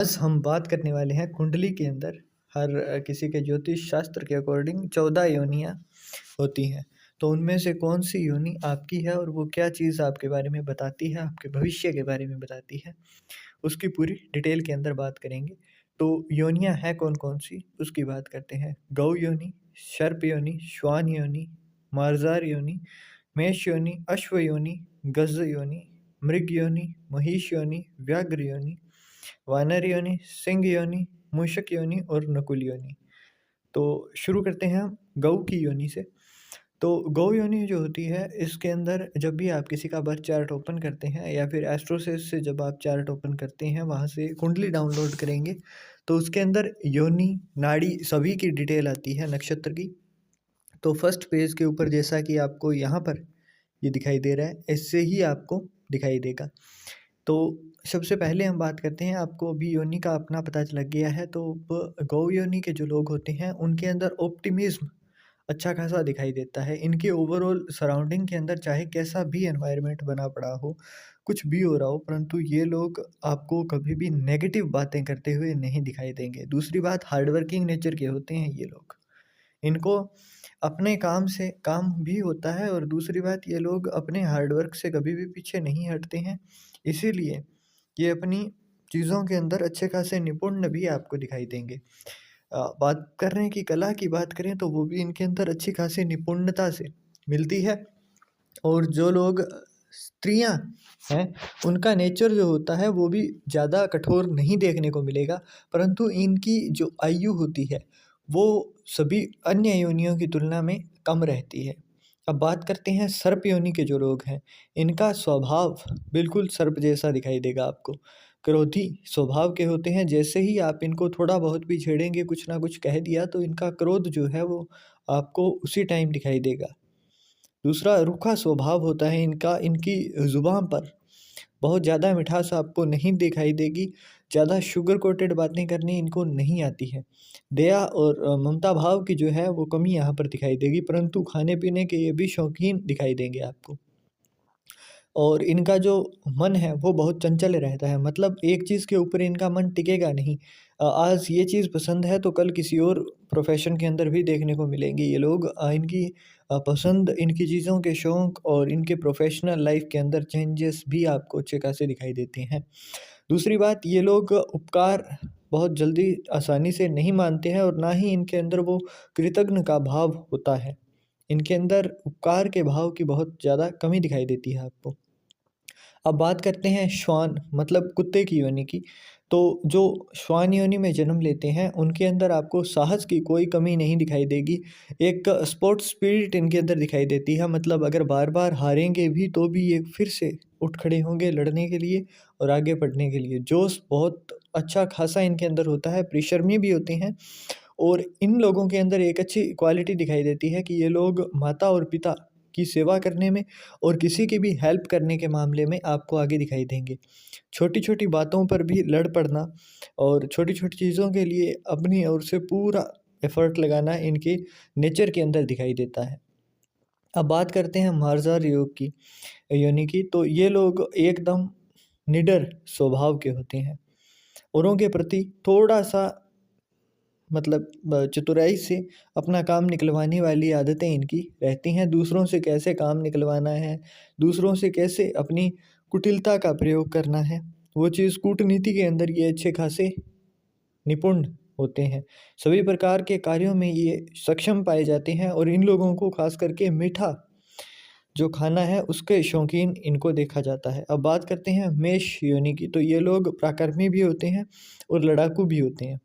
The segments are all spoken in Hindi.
आज हम बात करने वाले हैं कुंडली के अंदर हर किसी के ज्योतिष शास्त्र के अकॉर्डिंग 14 योनियाँ होती हैं। तो उनमें से कौन सी योनि आपकी है और वो क्या चीज़ आपके बारे में बताती है, आपके भविष्य के बारे में बताती है, उसकी पूरी डिटेल के अंदर बात करेंगे। तो योनियाँ हैं कौन-कौन सी उसकी बात करते हैं। गौ योनि, सर्प योनि, श्वान योनि, मार्जार योनि, मेष योनि, अश्व योनि, गज योनि, मृग योनि, महिष योनि, व्याघ्र योनि, वानर योनि, सिंह योनि, मूषक योनि और नकुल योनि। तो शुरू करते हैं हम गऊ की योनि से। तो गौ योनि जो होती है इसके अंदर जब भी आप किसी का बर्थ चार्ट ओपन करते हैं या फिर एस्ट्रोसिस से जब आप चार्ट ओपन करते हैं वहाँ से कुंडली डाउनलोड करेंगे तो उसके अंदर योनि, नाड़ी सभी की डिटेल आती है नक्षत्र की। तो फर्स्ट पेज के ऊपर जैसा कि आपको यहाँ पर ये दिखाई दे रहा है, इससे ही आपको दिखाई देगा। तो सबसे पहले हम बात करते हैं, आपको अभी योनि का अपना पता लग गया है, तो गौ योनि के जो लोग होते हैं उनके अंदर ऑप्टिमिज्म अच्छा खासा दिखाई देता है। इनके ओवरऑल सराउंडिंग के अंदर चाहे कैसा भी एनवायरनमेंट बना पड़ा हो, कुछ भी हो रहा हो, परंतु ये लोग आपको कभी भी नेगेटिव बातें करते हुए नहीं दिखाई देंगे। दूसरी बात, हार्ड वर्किंग नेचर के होते हैं ये लोग। इनको अपने काम से काम भी होता है और दूसरी बात, ये लोग अपने हार्ड वर्क से कभी भी पीछे नहीं हटते हैं। इसीलिए ये अपनी चीज़ों के अंदर अच्छे खासे निपुण भी आपको दिखाई देंगे। बात कर रहे हैं कि कला की बात करें तो वो भी इनके अंदर अच्छी खासी निपुणता से मिलती है। और जो लोग स्त्रियाँ हैं, उनका नेचर जो होता है वो भी ज़्यादा कठोर नहीं देखने को मिलेगा, परंतु इनकी जो आयु होती है वो सभी अन्य योनियों की तुलना में कम रहती है। अब बात करते हैं सर्प योनि के जो लोग हैं, इनका स्वभाव बिल्कुल सर्प जैसा दिखाई देगा आपको। क्रोधी स्वभाव के होते हैं, जैसे ही आप इनको थोड़ा बहुत भी छेड़ेंगे, कुछ ना कुछ कह दिया तो इनका क्रोध जो है वो आपको उसी टाइम दिखाई देगा। दूसरा, रूखा स्वभाव होता है इनका, इनकी ज़ुबान पर बहुत ज़्यादा मिठास आपको नहीं दिखाई देगी, ज़्यादा शुगर कोटेड बातें करनी इनको नहीं आती है। दया और ममता भाव की जो है वो कमी यहाँ पर दिखाई देगी, परंतु खाने-पीने के ये भी शौकीन दिखाई देंगे आपको। और इनका जो मन है वो बहुत चंचल रहता है, मतलब एक चीज़ के ऊपर इनका मन टिकेगा नहीं। आज ये चीज़ पसंद है तो कल किसी और प्रोफ़ेशन के अंदर भी देखने को मिलेंगे ये लोग। इनकी पसंद, इनकी चीज़ों के शौक और इनके प्रोफ़ेशनल लाइफ़ के अंदर चेंजेस भी आपको अच्छे खासे दिखाई देते हैं। दूसरी बात, ये लोग उपकार बहुत जल्दी आसानी से नहीं मानते हैं और ना ही इनके अंदर वो कृतज्ञ का भाव होता है। इनके अंदर उपकार के भाव की बहुत ज़्यादा कमी दिखाई देती है आपको। अब बात करते हैं श्वान मतलब कुत्ते की योनि की। तो जो श्वान योनि में जन्म लेते हैं उनके अंदर आपको साहस की कोई कमी नहीं दिखाई देगी। एक स्पोर्ट्स स्पिरिट इनके अंदर दिखाई देती है, मतलब अगर बार-बार हारेंगे भी तो भी ये फिर से उठ खड़े होंगे लड़ने के लिए और आगे बढ़ने के लिए। जोश बहुत अच्छा खासा इनके अंदर होता है, परिश्रमी भी होते हैं। और इन लोगों के अंदर एक अच्छी क्वालिटी दिखाई देती है कि ये लोग माता और पिता की सेवा करने में और किसी की भी हेल्प करने के मामले में आपको आगे दिखाई देंगे। छोटी-छोटी बातों पर भी लड़ पड़ना और छोटी-छोटी चीज़ों के लिए अपनी ओर से पूरा एफ़र्ट लगाना इनके नेचर के अंदर दिखाई देता है। अब बात करते हैं मार्जार योग की योनि की, तो ये लोग एकदम निडर स्वभाव के होते हैं। औरों के प्रति थोड़ा-सा मतलब चतुराई से अपना काम निकलवाने वाली आदतें इनकी रहती हैं। दूसरों से कैसे काम निकलवाना है, दूसरों से कैसे अपनी कुटिलता का प्रयोग करना है, वो चीज़ कूटनीति के अंदर ये अच्छे खासे निपुण होते हैं। सभी प्रकार के कार्यों में ये सक्षम पाए जाते हैं और इन लोगों को ख़ास करके मीठा जो खाना है उसके शौकीन इनको देखा जाता है। अब बात करते हैं मेष योनि की, तो ये लोग पराक्रमी भी होते हैं और लड़ाकू भी होते हैं।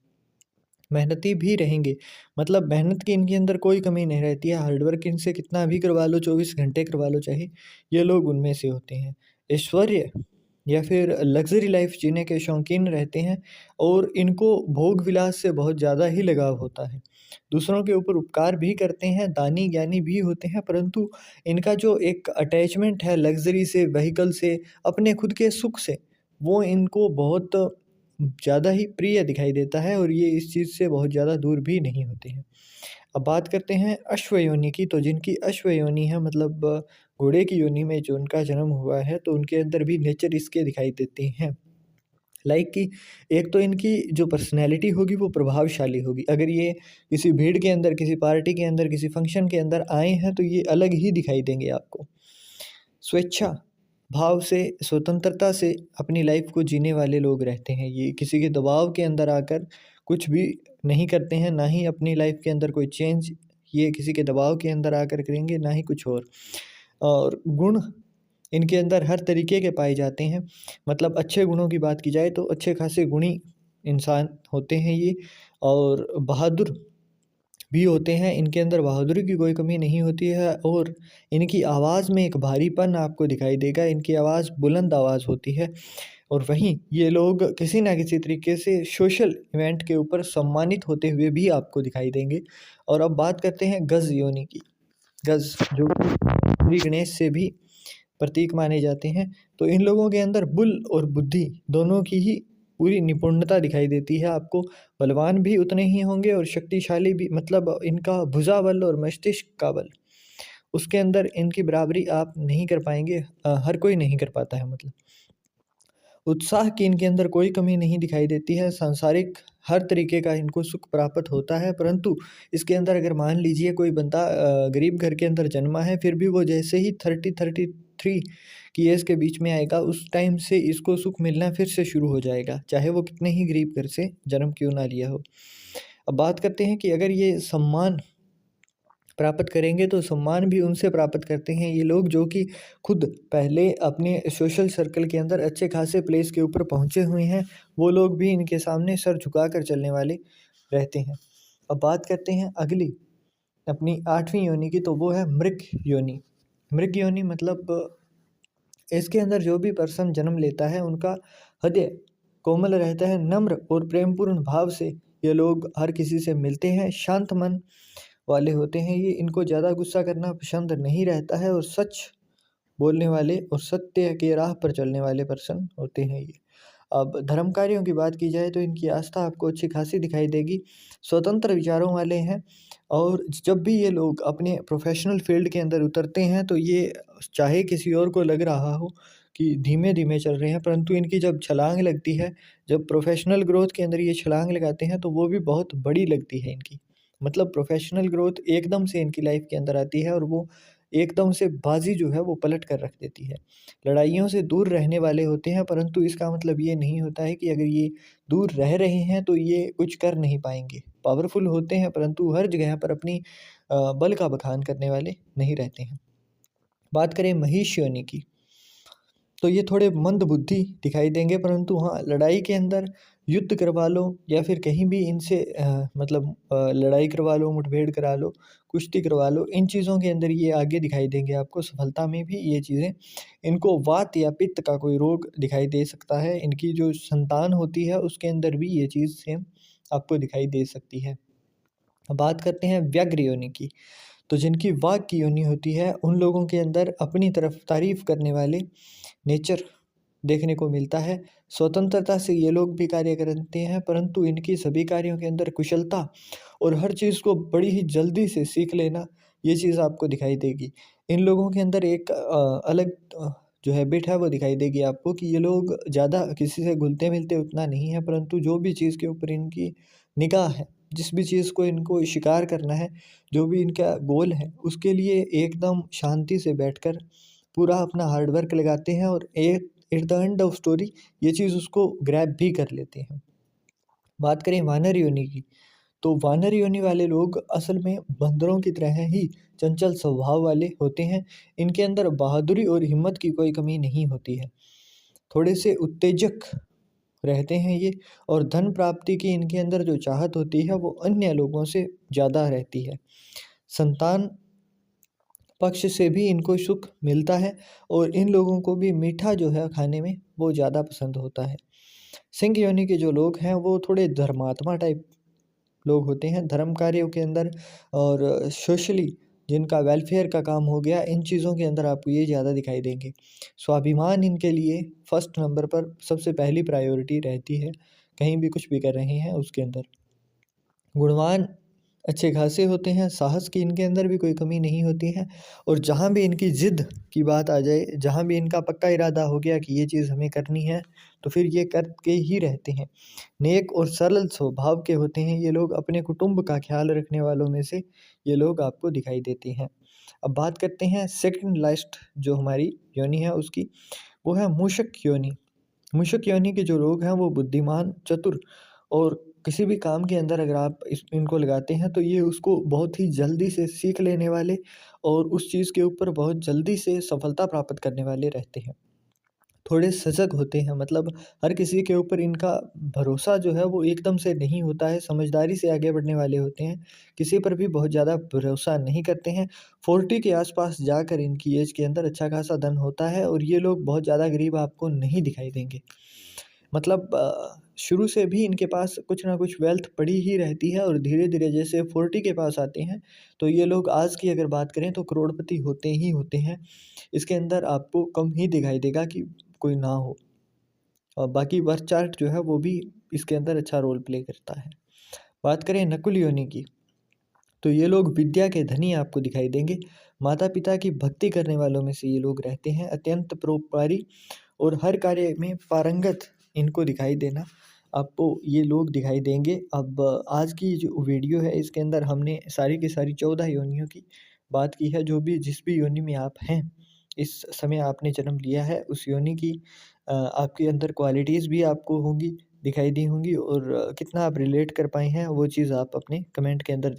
मेहनती भी रहेंगे, मतलब मेहनत की इनके अंदर कोई कमी नहीं रहती है, हार्ड वर्क इनसे कितना भी करवा लो, 24 घंटे करवा लो चाहे, ये लोग उनमें से होते हैं। ऐश्वर्य या फिर लग्ज़री लाइफ़ जीने के शौकीन रहते हैं और इनको भोग-विलास से बहुत ज़्यादा ही लगाव होता है। दूसरों के ऊपर उपकार भी करते हैं, दानी ज्ञानी भी होते हैं, परंतु इनका जो एक अटैचमेंट है लग्ज़री से, व्हीकल से, अपने खुद के सुख से, वो इनको बहुत ज़्यादा ही प्रिय दिखाई देता है और ये इस चीज़ से बहुत ज़्यादा दूर भी नहीं होते हैं। अब बात करते हैं अश्व योनि की, तो जिनकी अश्व योनि है मतलब घोड़े की योनि में जो उनका जन्म हुआ है, तो उनके अंदर भी नेचर इसके दिखाई देते हैं। लाइक कि एक तो इनकी जो पर्सनैलिटी होगी वो प्रभावशाली होगी। अगर ये किसी भीड़ के अंदर, किसी पार्टी के अंदर, किसी फंक्शन के अंदर आए हैं तो ये अलग ही दिखाई देंगे आपको। स्वेच्छा भाव से, स्वतंत्रता से अपनी लाइफ को जीने वाले लोग रहते हैं। ये किसी के दबाव के अंदर आकर कुछ भी नहीं करते हैं, ना ही अपनी लाइफ के अंदर कोई चेंज ये किसी के दबाव के अंदर आकर करेंगे, ना ही कुछ और गुण इनके अंदर हर तरीके के पाए जाते हैं। मतलब अच्छे गुणों की बात की जाए तो अच्छे खासे गुणी इंसान होते हैं ये, और बहादुर भी होते हैं। इनके अंदर बहादुरी की कोई कमी नहीं होती है, और इनकी आवाज़ में एक भारीपन आपको दिखाई देगा। इनकी आवाज़ बुलंद आवाज़ होती है, और वहीं ये लोग किसी ना किसी तरीके से सोशल इवेंट के ऊपर सम्मानित होते हुए भी आपको दिखाई देंगे। और अब बात करते हैं गज़ योनि की। गज़ जो कि श्री गणेश से भी प्रतीक माने जाते हैं। तो इन लोगों के अंदर बुल और बुद्धि दोनों की ही पूरी निपुणता दिखाई देती है आपको। बलवान भी उतने ही होंगे और शक्तिशाली भी, मतलब इनका भुजा बल और मस्तिष्क का बल, उसके अंदर इनकी बराबरी आप नहीं कर पाएंगे। हर कोई नहीं कर पाता है। मतलब उत्साह की इनके अंदर कोई कमी नहीं दिखाई देती है। सांसारिक हर तरीके का इनको सुख प्राप्त होता है, परंतु इसके अंदर अगर मान लीजिए कोई बंदा गरीब घर के अंदर जन्मा है, फिर भी वो जैसे ही 30-33 की एज के बीच में आएगा, उस टाइम से इसको सुख मिलना फिर से शुरू हो जाएगा, चाहे वो कितने ही गरीब घर से जन्म क्यों ना लिया हो। अब बात करते हैं कि अगर ये सम्मान प्राप्त करेंगे तो सम्मान भी उनसे प्राप्त करते हैं ये लोग जो कि खुद पहले अपने सोशल सर्कल के अंदर अच्छे खासे प्लेस के ऊपर पहुँचे हुए हैं। वो लोग भी इनके सामने सर झुकाकर चलने वाले रहते हैं। अब बात करते हैं अगली अपनी 8वीं योनि की, तो वो है मृग योनि। मृग योनि मतलब इसके अंदर जो भी पर्सन जन्म लेता है उनका हृदय कोमल रहता है, नम्र और प्रेमपूर्ण भाव से ये लोग हर किसी से मिलते हैं, शांत मन वाले होते हैं ये। इनको ज़्यादा गुस्सा करना पसंद नहीं रहता है, और सच बोलने वाले और सत्य के राह पर चलने वाले पर्सन होते हैं ये। अब धर्म कार्यों की बात की जाए तो इनकी आस्था आपको अच्छी खासी दिखाई देगी। स्वतंत्र विचारों वाले हैं, और जब भी ये लोग अपने प्रोफेशनल फील्ड के अंदर उतरते हैं तो ये, चाहे किसी और को लग रहा हो कि धीमे धीमे चल रहे हैं, परंतु इनकी जब छलांग लगती है, जब प्रोफेशनल ग्रोथ के अंदर ये छलांग लगाते हैं तो वो भी बहुत बड़ी लगती है इनकी। मतलब प्रोफेशनल ग्रोथ एकदम से इनकी लाइफ के अंदर आती है, और वो एकदम से बाजी जो है वो पलट कर रख देती है। लड़ाइयों से दूर रहने वाले होते हैं, परंतु इसका मतलब ये नहीं होता है कि अगर ये दूर रह रहे हैं तो ये कुछ कर नहीं पाएंगे। पावरफुल होते हैं, परंतु हर जगह पर अपनी बल का बखान करने वाले नहीं रहते हैं। बात करें महिष योनि की, तो ये थोड़े मंद बुद्धि दिखाई देंगे, परंतु हाँ, लड़ाई के अंदर युद्ध करवा लो या फिर कहीं भी इनसे लड़ाई करवा लो, मुठभेड़ करा लो, कुश्ती करवा लो, इन चीज़ों के अंदर ये आगे दिखाई देंगे आपको। सफलता में भी ये चीज़ें, इनको वात या पित्त का कोई रोग दिखाई दे सकता है। इनकी जो संतान होती है उसके अंदर भी ये चीज़ सेम आपको दिखाई दे सकती है। अब बात करते हैं व्यग्र योनि की, तो जिनकी वाग की योनि होती है उन लोगों के अंदर अपनी तरफ तारीफ करने वाले नेचर देखने को मिलता है। स्वतंत्रता से ये लोग भी कार्य करते हैं, परंतु इनकी सभी कार्यों के अंदर कुशलता और हर चीज़ को बड़ी ही जल्दी से सीख लेना, ये चीज़ आपको दिखाई देगी। इन लोगों के अंदर एक अलग जो हैबिट है वो दिखाई देगी आपको, कि ये लोग ज़्यादा किसी से घुलते मिलते उतना नहीं है, परंतु जो भी चीज़ के ऊपर इनकी निगाह है, जिस भी चीज़ को इनको शिकार करना है, जो भी इनका गोल है, उसके लिए एकदम शांति से बैठकर पूरा अपना हार्ड वर्क लगाते हैं, और at the end of story ये चीज़ उसको ग्रैब भी कर लेते हैं। बात करें वानर योनि की, तो वानर योनि वाले लोग असल में बंदरों की तरह ही चंचल स्वभाव वाले होते हैं। इनके अंदर बहादुरी और हिम्मत की कोई कमी नहीं होती है। थोड़े से उत्तेजक रहते हैं ये, और धन प्राप्ति की इनके अंदर जो चाहत होती है वो अन्य लोगों से ज़्यादा रहती है। संतान पक्ष से भी इनको सुख मिलता है, और इन लोगों को भी मीठा जो है खाने में वो ज़्यादा पसंद होता है। सिंह योनि के जो लोग हैं वो थोड़े धर्मात्मा टाइप लोग होते हैं, धर्म कार्यों के अंदर और सोशली जिनका वेलफेयर का काम हो गया, इन चीज़ों के अंदर आपको ये ज़्यादा दिखाई देंगे। स्वाभिमान इनके लिए फर्स्ट नंबर पर सबसे पहली प्रायोरिटी रहती है, कहीं भी कुछ भी कर रहे हैं उसके अंदर। गुणवान अच्छे खासे होते हैं, साहस की इनके अंदर भी कोई कमी नहीं होती है और जहाँ भी इनकी ज़िद की बात आ जाए, जहाँ भी इनका पक्का इरादा हो गया कि ये चीज़ हमें करनी है, तो फिर ये करके ही रहते हैं। नेक और सरल स्वभाव के होते हैं ये लोग, अपने कुटुंब का ख़्याल रखने वालों में से ये लोग आपको दिखाई देते हैं। अब बात करते हैं सेकंड लास्ट जो हमारी योनि है उसकी, वो है मूषक योनि। मूषक योनि के जो लोग हैं वो बुद्धिमान, चतुर और किसी भी काम के अंदर अगर आप इनको लगाते हैं तो ये उसको बहुत ही जल्दी से सीख लेने वाले और उस चीज़ के ऊपर बहुत जल्दी से सफलता प्राप्त करने वाले रहते हैं। थोड़े सजग होते हैं, मतलब हर किसी के ऊपर इनका भरोसा जो है वो एकदम से नहीं होता है, समझदारी से आगे बढ़ने वाले होते हैं, किसी पर भी बहुत ज़्यादा भरोसा नहीं करते हैं। 40 के आसपास जाकर इनकी एज के अंदर अच्छा खासा धन होता है और ये लोग बहुत ज़्यादा गरीब आपको नहीं दिखाई देंगे। मतलब शुरू से भी इनके पास कुछ ना कुछ वेल्थ पड़ी ही रहती है और धीरे-धीरे जैसे 40 के पास आते हैं, तो ये लोग आज की अगर बात करें तो करोड़पति होते ही होते हैं। इसके अंदर आपको कम ही दिखाई देगा कि कोई ना हो। और बाकी बर्थ चार्ट जो है वो भी इसके अंदर अच्छा रोल प्ले करता है। बात करें नकुल योनि की, तो ये लोग विद्या के धनी आपको दिखाई देंगे। माता-पिता की भक्ति करने वालों में से ये लोग रहते हैं, अत्यंत परोपकारी और हर कार्य में पारंगत इनको दिखाई देना, आपको ये लोग दिखाई देंगे। अब आज की जो वीडियो है इसके अंदर हमने सारी की सारी 14 योनियों की बात की है। जो भी जिस भी योनि में आप हैं, इस समय आपने जन्म लिया है, उस योनि की आपके अंदर क्वालिटीज़ भी आपको होंगी, दिखाई दी होंगी और कितना आप रिलेट कर पाए हैं वो चीज़ आप अपने कमेंट के अंदर